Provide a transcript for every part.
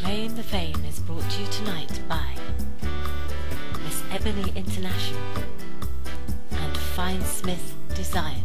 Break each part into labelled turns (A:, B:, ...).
A: Claim the Fame is brought to you tonight by Miss Ebony International and Finesmith Designs.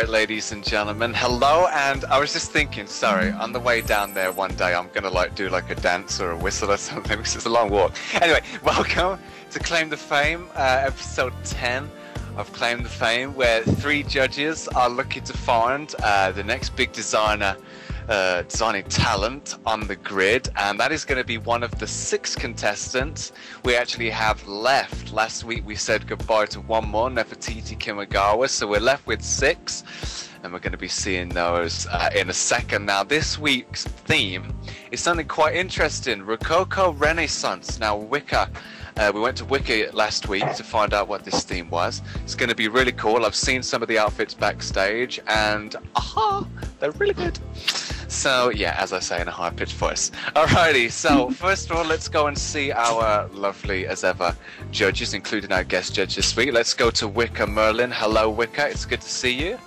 B: Ladies and gentlemen, hello. And I was just thinking, sorry, on the way down there one day I'm gonna do a dance or a whistle or something because it's a long walk. Anyway, welcome to Claim the Fame, episode 10 of Claim the Fame, where 3 judges are looking to find the next big designing talent on the grid, and that is going to be one of the 6 contestants we actually have left. Last week we said goodbye to one more, Nefertiti Kimagawa, so we're left with 6, and we're going to be seeing those in a second. Now, this week's theme is something quite interesting: Rococo Renaissance. Now, Wicca. We went to Wiki last week to find out what this theme was. It's going to be really cool. I've seen some of the outfits backstage, and they're really good. So, yeah, as I say in a high-pitched voice. Alrighty, so first of all, let's go and see our lovely, as ever, judges, including our guest judge this week. Let's go to Wicca Merlin. Hello, Wicca. It's good to see you.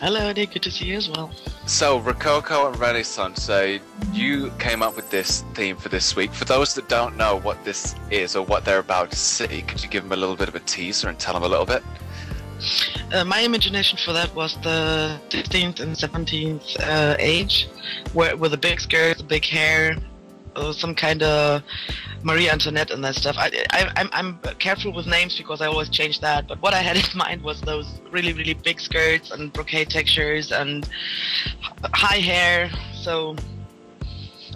C: Hello, Eddie. Good to see you as well.
B: So, Rococo and Renaissance, you came up with this theme for this week. For those that don't know what this is or what they're about to see, could you give them a little bit of a teaser and tell them a little bit?
C: My imagination for that was the 16th and 17th age, with the big skirts, the big hair, some kind of Marie Antoinette and that stuff. I'm careful with names because I always change that, but what I had in mind was those really, really big skirts and brocade textures and high hair, so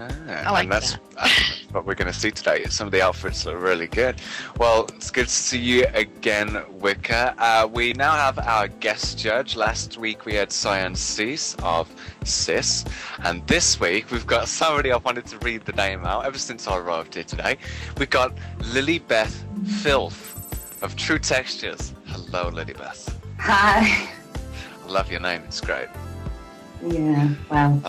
C: I like that. That's
B: what we're going to see today. Some of the outfits look really good. Well, it's good to see you again, Wicca. We now have our guest judge. Last week we had Cyan Cease of Cis, and this week we've got somebody I wanted to read the name out ever since I arrived here today. We've got Lillybeth Filth of True Textures. Hello, Lillybeth.
D: Hi.
B: I love your name. It's great.
D: Yeah, well.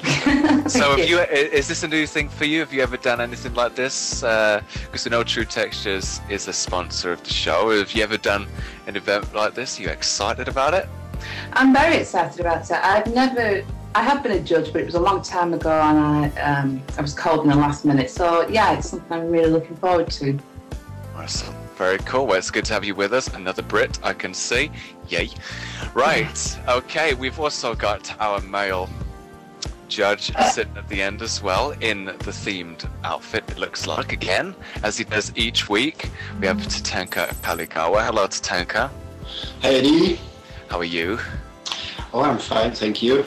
B: So, is this a new thing for you? Have you ever done anything like this? Because I know True Textures is a sponsor of the show. Have you ever done an event like this? Are you excited about it?
D: I'm very excited about it. I have been a judge, but it was a long time ago, and I was called in the last minute. So, yeah, it's something I'm really looking forward to.
B: Awesome. Very cool. Well, it's good to have you with us. Another Brit, I can see. Yay. Right. Okay, we've also got our male judge sitting at the end as well in the themed outfit, it looks like, again, as he does each week. We have Tatanka Paligawa. Hello, Tatanka.
E: Hey, Eddie.
B: How are you?
E: Oh, I'm fine, thank you.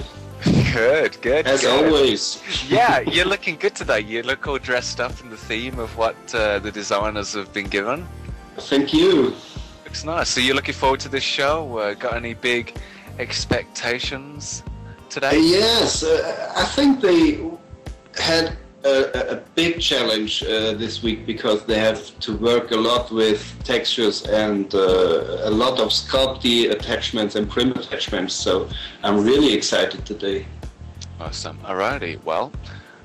B: Good.
E: As always.
B: Yeah, you're looking good today. You look all dressed up in the theme of what the designers have been given.
E: Thank you.
B: Looks nice. So you're looking forward to this show? Got any big expectations today?
E: Yes, I think they had a big challenge this week because they have to work a lot with textures and a lot of sculpty attachments and prim attachments. So I'm really excited today.
B: Awesome. Alrighty. Well,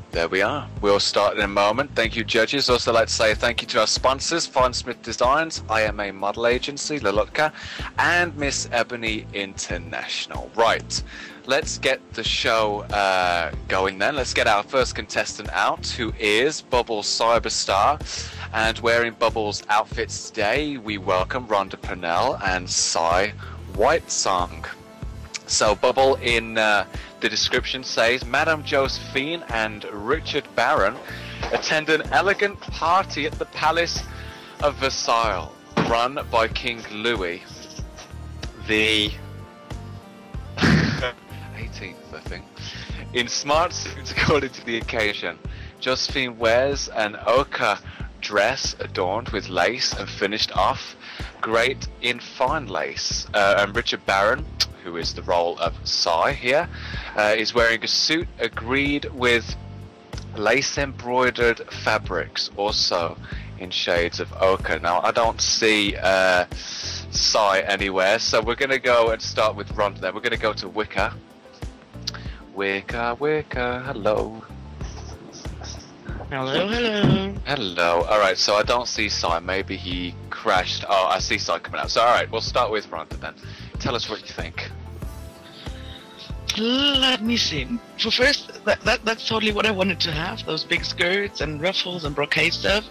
B: there we are. We'll start in a moment. Thank you, judges. Also like to say thank you to our sponsors, Finesmith Designs, IMA Model Agency, Lalotka, and Miss Ebony International. Right. Let's get the show going then. Let's get our first contestant out, who is Bubbles Cyberstar. And wearing Bubbles outfits today, we welcome Rhonda Purnell and Cy Whitesong. So Bubble in the description says, Madame Josephine and Richard Barron attend an elegant party at the Palace of Versailles, run by King Louis the 18th, I think. In smart suits according to the occasion, Josephine wears an ochre dress adorned with lace and finished off great in fine lace. And Richard Barron, who is the role of Sai here, is wearing a suit agreed with lace embroidered fabrics, also in shades of ochre. Now, I don't see Sai anywhere, so we're going to go and start with Rhonda then. We're going to go to Wicca. Wicca, hello.
C: Hello.
B: Hello. Alright, so I don't see Sai. Maybe he crashed. Oh, I see Sai coming out. So, alright, we'll start with Rhonda then. Tell us what you think.
C: Let me see. For first, that's totally what I wanted to have. Those big skirts and ruffles and brocade stuff.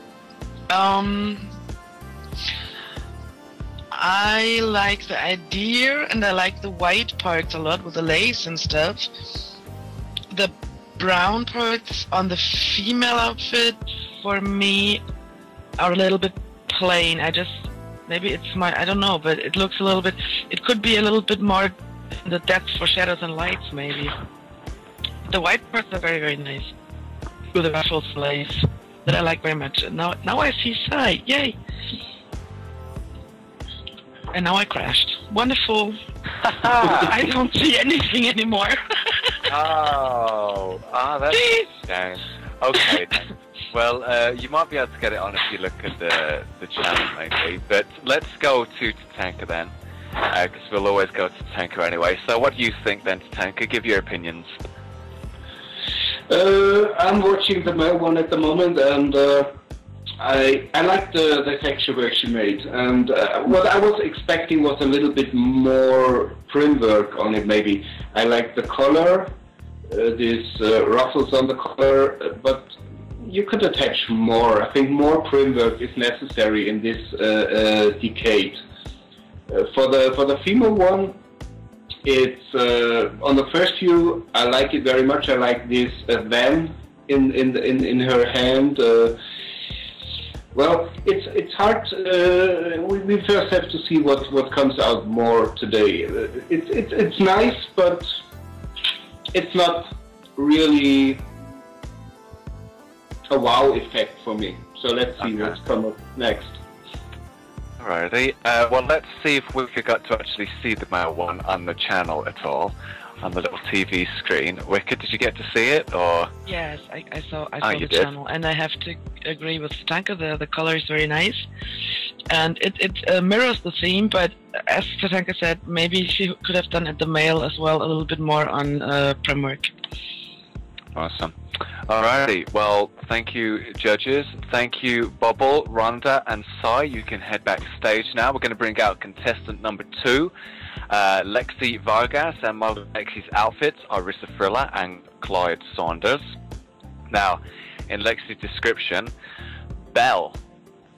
C: I like the idea, and I like the white parts a lot with the lace and stuff. The brown parts on the female outfit for me are a little bit plain. Maybe it's I don't know, but it looks a little bit, it could be a little bit more in the depth for shadows and lights maybe. The white parts are very, very nice. With the ruffles and lace that I like very much. And now I see Sai, yay! And now I crashed. Wonderful. I don't see anything anymore.
B: That's a shame. Okay then. Well, you might be able to get it on if you look at the channel maybe, but let's go to Tatanka then, because we'll always go to Tatanka anyway. So what do you think then, Tatanka? Give your opinions.
E: I'm watching the male one at the moment, and I like the texture work she made, and what I was expecting was a little bit more prim work on it maybe. I like the color, these ruffles on the collar, but you could attach more. I think more prim work is necessary in this decade. For the female one, it's on the first view I like it very much. I like this van in her hand. Well, it's hard. We first have to see what comes out more today. It's nice, but it's not really a wow effect for me. So let's see what's coming up next.
B: Alrighty. Well, let's see if Wicca got to actually see the male one on the channel at all, on the little TV screen. Wicca, did you get to see it, or?
C: Yes, I saw the channel, and I have to agree with Tatanka. The color is very nice, and it mirrors the theme. But as Tatanka said, maybe she could have done at the male as well a little bit more on prim work.
B: Awesome. Alrighty, well, thank you, judges. Thank you, Bobble, Rhonda, and Sai. You can head backstage now. We're going to bring out contestant number 2, Lexi Vargas, and model Lexi's outfits are Rissa Frilla and Clyde Saunders. Now, in Lexi's description, Belle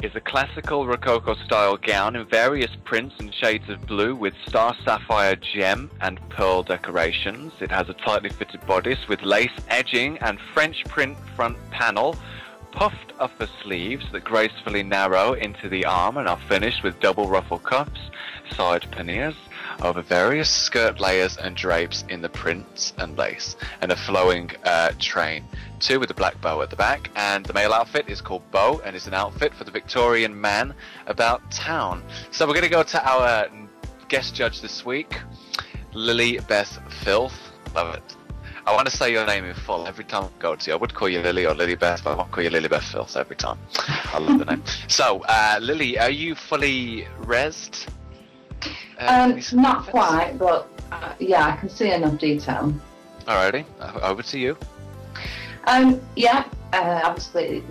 B: is a classical Rococo-style gown in various prints and shades of blue with star sapphire gem and pearl decorations. It has a tightly fitted bodice with lace edging and French print front panel, puffed upper sleeves that gracefully narrow into the arm and are finished with double ruffle cuffs, side panniers over various skirt layers and drapes in the prints and lace, and a flowing train, too, with a black bow at the back. And the male outfit is called Beau and is an outfit for the Victorian man about town. So we're going to go to our guest judge this week, Lillybeth Filth. Love it. I want to say your name in full every time I go to you. I would call you Lily or Lillybeth, but I won't call you Lillybeth Filth every time. I love the name. So, Lily, are you fully rezzed?
D: Not quite, but yeah, I can see enough detail.
B: Alrighty, over to you.
D: Obviously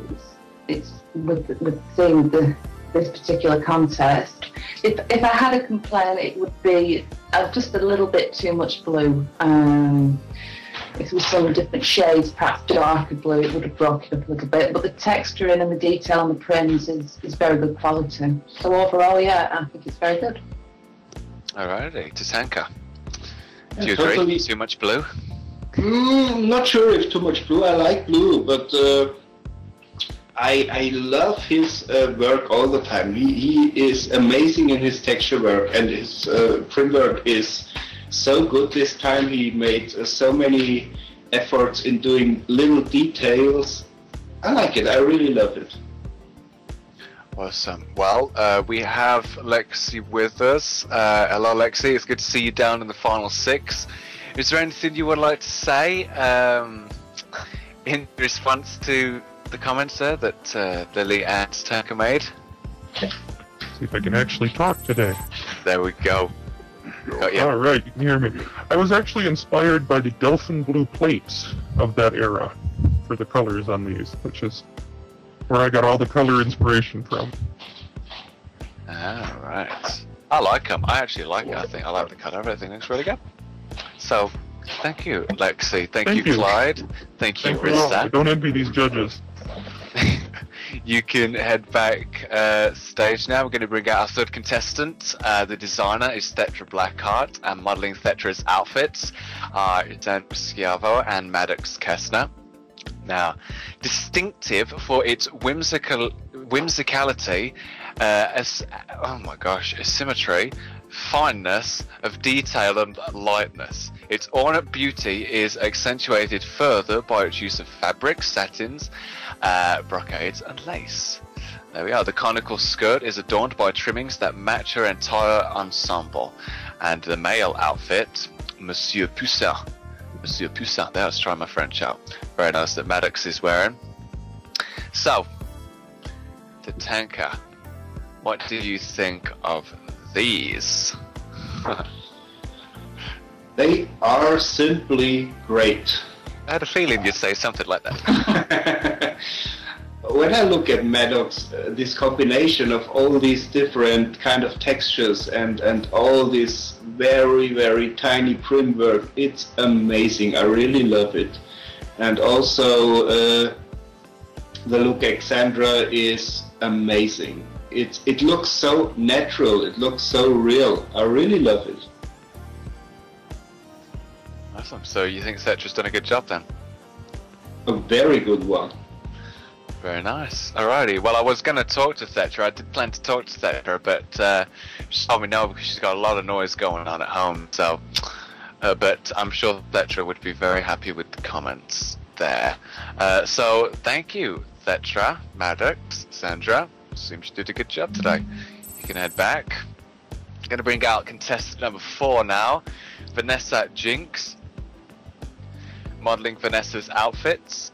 D: it's with seeing this particular contest. If I had a complaint, it would be just a little bit too much blue. If it was some different shades, perhaps darker blue, it would have broken up a little bit. But the texturing and the detail on the prints is very good quality. So overall, yeah, I think it's very good.
B: Alrighty, Tatanka. Do you agree? Too much blue?
E: Not sure if too much blue. I like blue, but I love his work all the time. He is amazing in his texture work, and his print work is so good this time. He made so many efforts in doing little details. I like it. I really love it.
B: Awesome. Well, we have Lexi with us. Hello, Lexi. It's good to see you down in the final 6. Is there anything you would like to say in response to the comments there that Lily and Tanka made?
F: See if I can actually talk today.
B: There we go. Got you.
F: All right, you can hear me. I was actually inspired by the Delphin blue plates of that era for the colors on these, which is where I got all the color inspiration from.
B: Ah, right. I like them. I actually like it. I think I like the color of it. I think it looks really good. So, thank you, Lexi. Thank you, Clyde. Thank you,
F: I
B: Rissa.
F: don't envy these judges.
B: You can head back stage now. We're going to bring out our third contestant. The designer is Thetra Blackheart, and modeling Thetra's outfits are Dan Schiavo and Maddox Kessner. Now, distinctive for its whimsicality, asymmetry, fineness of detail and lightness. Its ornate beauty is accentuated further by its use of fabrics, satins, brocades and lace. There we are. The conical skirt is adorned by trimmings that match her entire ensemble. And the male outfit, Monsieur Poussin, there, let's try my French out. Very nice that Maddox is wearing. So, Tatanka, what do you think of these?
E: They are simply great.
B: I had a feeling you'd say something like that.
E: When I look at Maddox, this combination of all these different kind of textures and all this very, very tiny prim work, it's amazing. I really love it. And also the look Alexandra is amazing. It looks so natural, it looks so real. I really love it.
B: Awesome. So you think Thetra's done a good job then?
E: A very good one.
B: Very nice. Alrighty. Well, I was going to talk to Thetra. I did plan to talk to Thetra, but she told me no because she's got a lot of noise going on at home. So, but I'm sure Thetra would be very happy with the comments there. So thank you, Thetra, Maddox, Sandra. Seems you did a good job today. You can head back. I'm going to bring out contestant number 4 now, Vanessa Jinx. Modeling Vanessa's outfits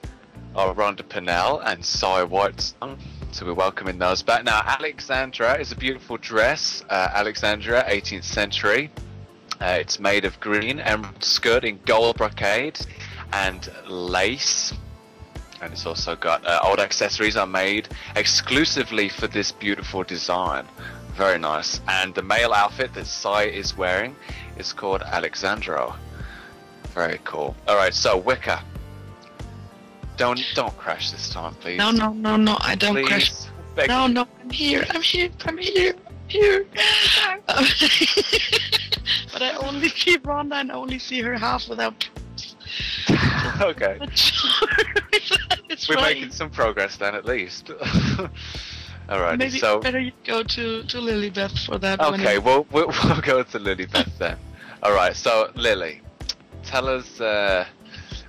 B: are Rhonda Pinnell and Cy Whitesong. So we're welcoming those back. Now, Alexandra is a beautiful dress. Alexandra, 18th century. It's made of green emerald skirt in gold brocade and lace. And it's also got old accessories are made exclusively for this beautiful design. Very nice. And the male outfit that Cy is wearing is called Alexandro. Very cool. Alright, so Wicca. Don't crash this time, please.
C: No, I don't
B: Please.
C: crash.
B: Beg
C: No,
B: you.
C: I'm here. But I only see Rhonda and I only see her half without.
B: Okay.
C: It's
B: We're
C: right.
B: making some progress then, at least. Alright,
C: Maybe
B: so...
C: better you go to Lillybeth for that.
B: Okay, we'll go to Lillybeth then. Alright, so Lily, tell us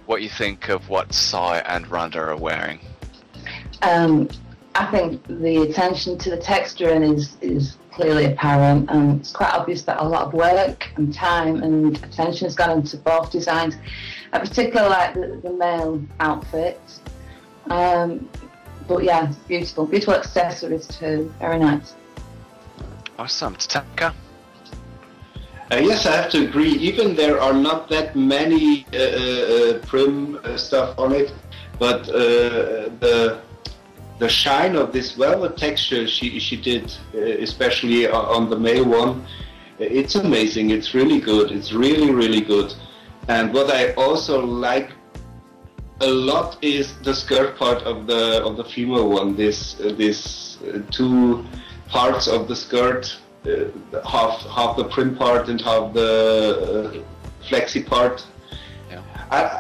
B: what you think of what Cy and Rhonda are wearing.
D: I think the attention to the texturing is clearly apparent, and it's quite obvious that a lot of work and time and attention has gone into both designs. I particularly like the male outfit. But yeah, beautiful accessories too. Very nice.
B: Awesome. Tatanka?
E: Yes, I have to agree. Even there are not that many prim stuff on it, but the shine of this velvet texture she did, especially on the male one, it's amazing. It's really good. It's really, really good. And what I also like a lot is the skirt part of the female one. This two parts of the skirt, half the prim part and half the flexi part. Yeah.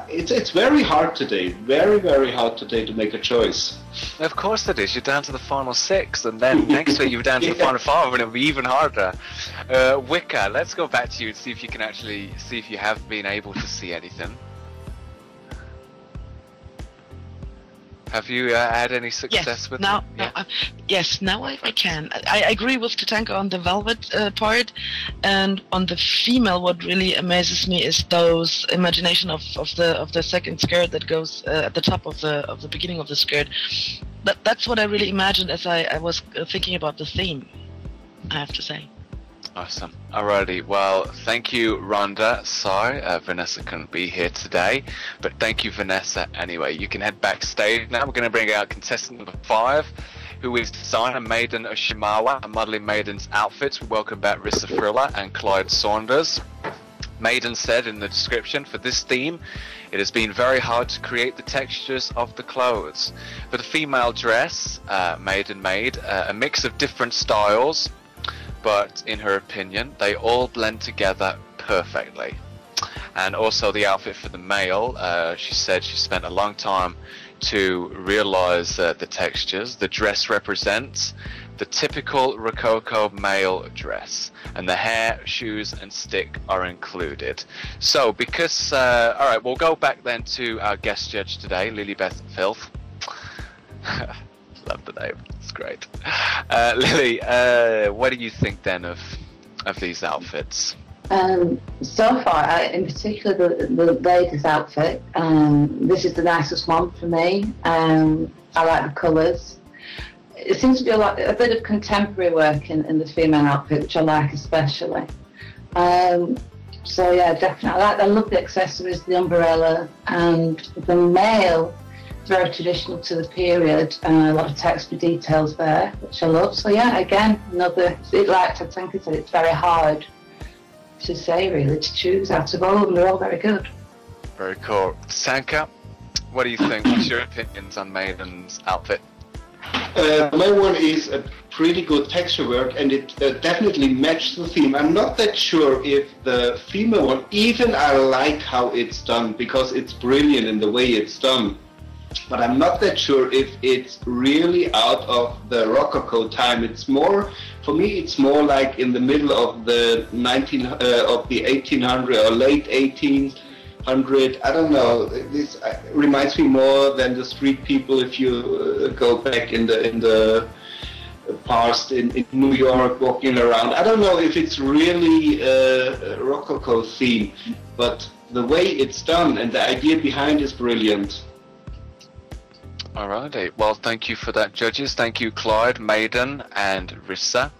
E: It's very hard today. Very, very hard today to make a choice.
B: Of course it is. You're down to the final 6, and then next week you're down to the final 5, and it'll be even harder. Wicca, let's go back to you and see if you can actually see if you have been able to see anything. Have you had any success
C: Yes,
B: with
C: now,
B: them?
C: yes, now I can. I agree with Tatanka on the velvet part, and on the female, what really amazes me is those imagination of the second skirt that goes at the top of the beginning of the skirt. That's what I really imagined as I was thinking about the theme, I have to say.
B: Awesome. Alrighty, well, thank you, Rhonda. Sorry, Vanessa couldn't be here today, but thank you, Vanessa. Anyway, you can head backstage now. We're going to bring out contestant number 5, who is designer Maiden Oshimawa and modeling Maiden's outfits. We welcome back Rissa Frilla and Clyde Saunders. Maiden said in the description, for this theme, it has been very hard to create the textures of the clothes. For the female dress, Maiden made a mix of different styles, but in her opinion, they all blend together perfectly. And also the outfit for the male, she said she spent a long time to realize the textures. The dress represents the typical Rococo male dress, and the hair, shoes and stick are included. So because, alright, we'll go back then to our guest judge today, Lillybeth Filth. Love the name, it's great. Lily, what do you think then of these outfits?
D: So far, in particular the ladies' outfit, this is the nicest one for me. I like the colours. It seems to be a bit of contemporary work in the female outfit, which I like especially. So yeah, definitely. I love the accessories, the umbrella, and the male. Very traditional to the period, a lot of texture details there, which I love. So yeah, again, like Tatanka said, it's very hard to say really, to choose out of all of them. They're all very good.
B: Very cool. Tatanka, what do you think? What's your opinions on Maiden's outfit?
E: My one is a pretty good texture work, and it definitely matched the theme. I'm not that sure if the female one, even I like how it's done, because it's brilliant in the way it's done. But I'm not that sure if it's really out of the Rococo time. It's more, for me, it's more like in the middle of the 1800 or late 1800. I don't know. This reminds me more than the street people. If you go back in the past in New York, walking around. I don't know if it's really a Rococo theme, but the way it's done and the idea behind is brilliant.
B: Alrighty, well thank you for that, judges. Thank you, Clyde, Maiden and Rissa.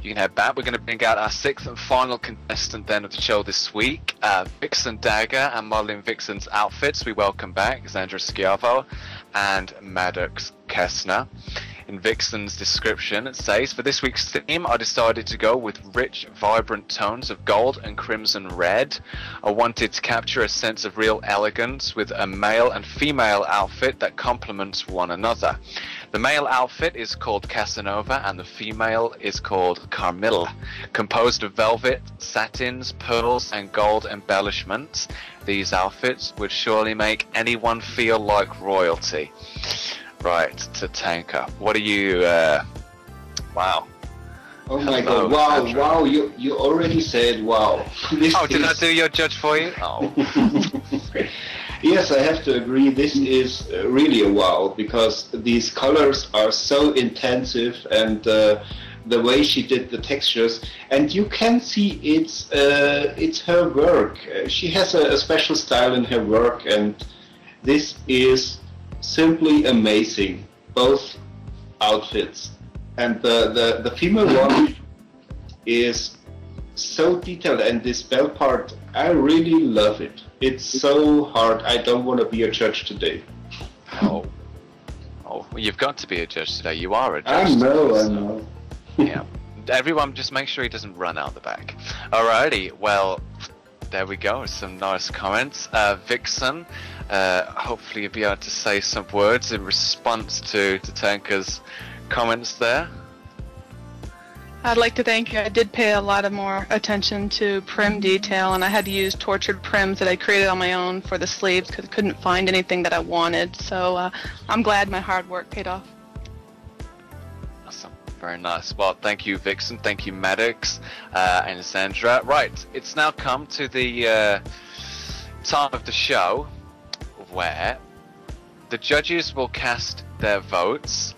B: You can head back. We're going to bring out our 6th and final contestant then of the show this week, Vixen Dagger and modeling Vixen's outfits. We welcome back Xandra Schiavo and Maddox Kessner. In Vixen's description, it says, for this week's theme, I decided to go with rich, vibrant tones of gold and crimson red. I wanted to capture a sense of real elegance with a male and female outfit that complements one another. The male outfit is called Casanova and the female is called Carmilla. Composed of velvet, satins, pearls and gold embellishments, these outfits would surely make anyone feel like royalty. Right, Tatanka, what are you, wow.
E: Oh my god, wow,
B: Andrew.
E: wow, you already said wow. Did
B: I do your judge for you? Oh.
E: Yes, I have to agree, this is really a wow, because these colors are so intensive, and the way she did the textures, and you can see it's her work. She has a special style in her work, and this is simply amazing, both outfits. And the female one is so detailed, and this bell part, I really love it. It's so hard. I don't want to be a judge today.
B: Oh, well, you've got to be a judge today. You are a judge.
E: I know,
B: today,
E: I know.
B: Yeah. Everyone, just make sure he doesn't run out the back. Alrighty, well, there we go. Some nice comments. Vixen, hopefully you'll be able to say some words in response to Tatanka's comments there.
G: I'd like to thank you. I did pay a lot of more attention to prim detail, and I had to use tortured prims that I created on my own for the sleeves because I couldn't find anything that I wanted. So I'm glad my hard work paid off.
B: Awesome. Very nice. Well, thank you, Vixen. Thank you, Maddox and Sandra. Right, it's now come to the time of the show where the judges will cast their votes.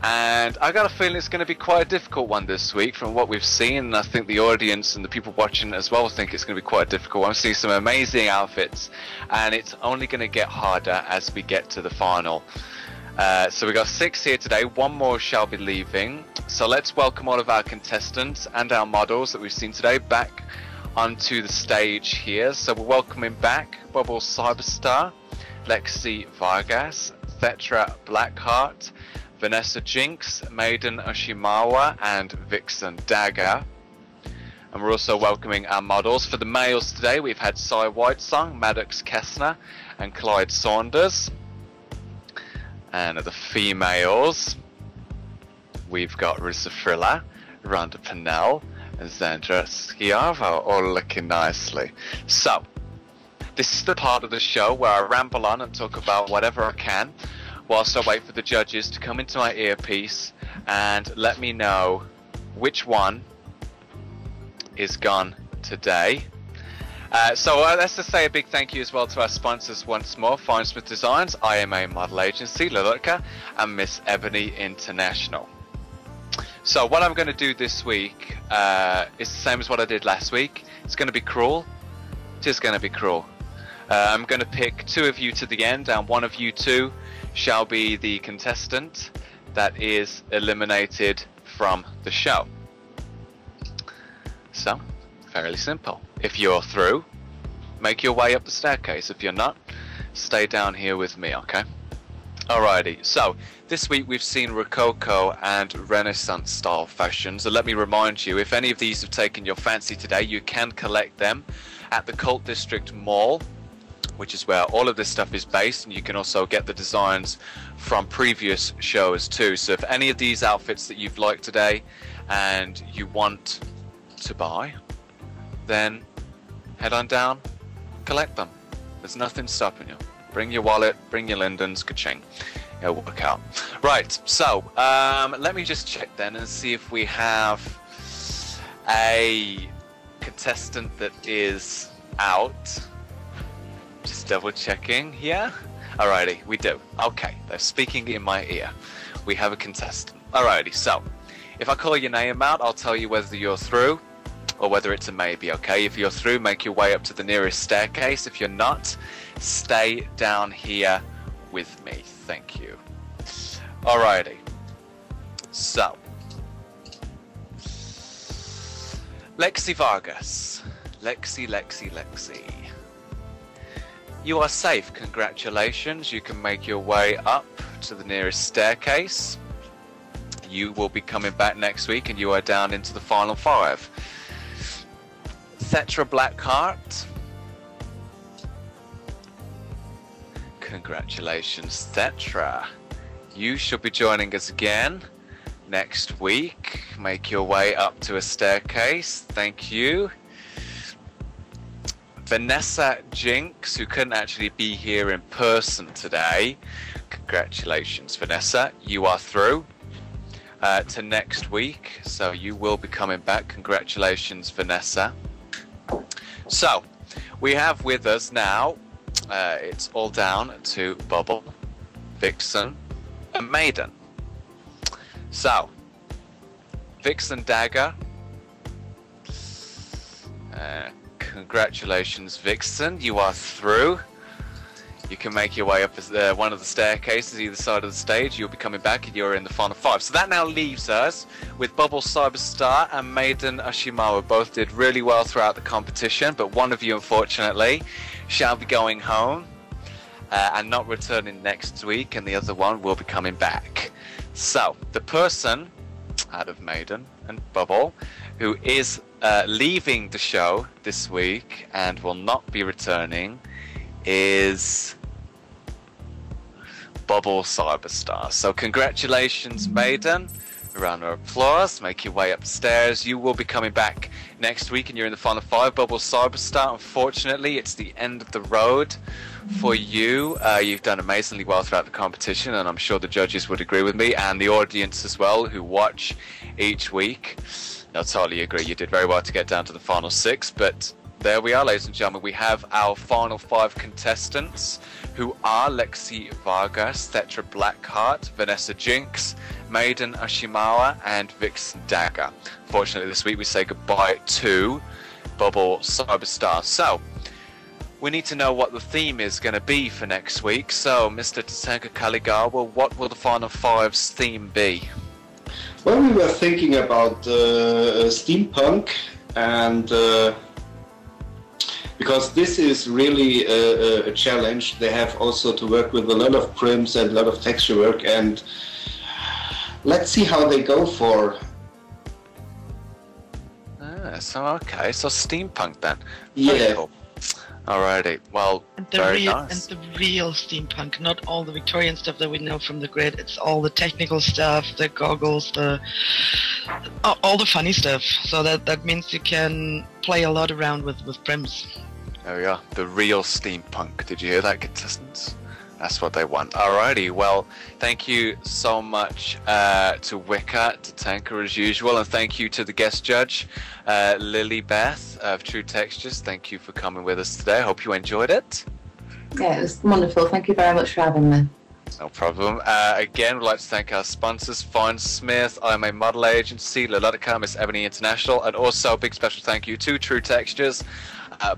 B: And I got a feeling it's going to be quite a difficult one this week from what we've seen. And I think the audience and the people watching as well think it's going to be quite a difficult one. I'm seeing some amazing outfits. And it's only going to get harder as we get to the final. So we got 6 here today. 1 more shall be leaving. So let's welcome all of our contestants and our models that we've seen today back onto the stage here. So we're welcoming back Bubble Cyberstar, Lexi Vargas, Thetra Blackheart, Vanessa Jinx, Maiden Oshimawa, and Vixen Dagger. And we're also welcoming our models. For the males today, we've had Cy Whitesong, Maddox Kessner, and Clyde Saunders. And the females, we've got Risa Frilla, Rhonda Pennell, and Zandra Schiavo, all looking nicely. So, this is the part of the show where I ramble on and talk about whatever I can, whilst I wait for the judges to come into my earpiece and let me know which one is gone today. So let's just say a big thank you as well to our sponsors once more, Fine Smith Designs, IMA Model Agency, Lillybeth, and Miss Ebony International. So what I'm going to do this week is the same as what I did last week. It's going to be cruel. It is going to be cruel. I'm going to pick 2 of you to the end, and 1 of you 2 shall be the contestant that is eliminated from the show. So, fairly simple. If you're through, make your way up the staircase. If you're not, stay down here with me, okay? Alrighty, so this week we've seen Rococo and Renaissance style fashions. So let me remind you, if any of these have taken your fancy today, you can collect them at the Cult District Mall, which is where all of this stuff is based, and you can also get the designs from previous shows too. So if any of these outfits that you've liked today and you want to buy, then head on down, collect them. There's nothing stopping you. Bring your wallet, bring your Lindens, ka-ching. It'll work out. Right, so let me just check then and see if we have a contestant that is out. Just double checking here. Alrighty, we do. Okay, they're speaking in my ear. We have a contestant. Alrighty, so if I call your name out, I'll tell you whether you're through or whether it's a maybe, okay? If you're through, make your way up to the nearest staircase. If you're not, stay down here with me. Thank you. Alrighty. So, Lexi Vargas. Lexi. You are safe, congratulations. You can make your way up to the nearest staircase. You will be coming back next week and you are down into the final 5. Thetra Blackheart. Congratulations, Thetra. You shall be joining us again next week. Make your way up to a staircase. Thank you. Vanessa Jinx, who couldn't actually be here in person today. Congratulations, Vanessa. You are through to next week, so you will be coming back. Congratulations, Vanessa. So, we have with us now, it's all down to Bubble, Vixen, and Maiden. So, Vixen Dagger. Congratulations, Vixen. You are through. You can make your way up one of the staircases either side of the stage. You'll be coming back and you're in the final 5. So that now leaves us with Bubble Cyberstar and Maiden Oshimawa. Both did really well throughout the competition, but one of you, unfortunately, shall be going home and not returning next week, and the other one will be coming back. So, the person out of Maiden and Bubble who is leaving the show this week and will not be returning is Bubble Cyberstar. So congratulations, Maiden. A round of applause. Make your way upstairs. You will be coming back next week and you're in the final 5. Bubble Cyberstar, unfortunately, it's the end of the road for you. You've done amazingly well throughout the competition, and I'm sure the judges would agree with me, and the audience as well who watch each week. I totally agree. You did very well to get down to the final 6, but there we are, ladies and gentlemen. We have our final 5 contestants, who are Lexi Vargas, Thetra Blackheart, Vanessa Jinx, Maiden Ashimawa, and Vixen Dagger. Fortunately, this week we say goodbye to Bubble Cyberstar. So, we need to know what the theme is going to be for next week. So, Mr. Tatanka Kaligawa, what will the final 5's theme be?
E: Well, we were thinking about steampunk, and because this is really a challenge, they have also to work with a lot of prims and a lot of texture work, and let's see how they go for.
B: So steampunk then.
E: Yeah.
B: Very cool. Alrighty, well, very nice.
C: And the real steampunk, not all the Victorian stuff that we know from the grid. It's all the technical stuff, the goggles, all the funny stuff. So that means you can play a lot around with prims.
B: There we are, the real steampunk. Did you hear that, contestants? That's what they want. Alrighty, well, thank you so much to Wicca, to Tanker as usual, and thank you to the guest judge, Lillybeth of True Textures. Thank you for coming with us today. I hope you enjoyed it.
D: Yeah, it was wonderful. Thank you very much for having me.
B: No problem. Again, we'd like to thank our sponsors, Fine Smith, IMA Model Agency, Ludotica, Miss Ebony International, and also a big special thank you to True Textures,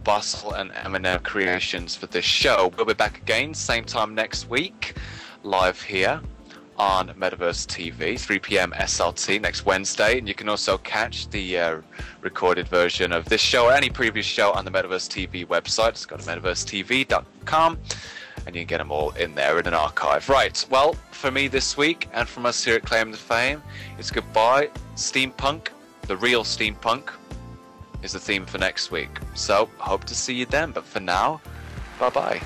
B: Bustle and M&M Creations for this show. We'll be back again, same time next week, live here on Metaverse TV, 3 p.m. SLT next Wednesday. And you can also catch the recorded version of this show or any previous show on the Metaverse TV website. It's got metaversetv.com, and you can get them all in there in an archive. Right, well, for me this week, and from us here at Claim to Fame, it's goodbye. Steampunk, the real steampunk, is the theme for next week. So, hope to see you then. But for now, bye-bye.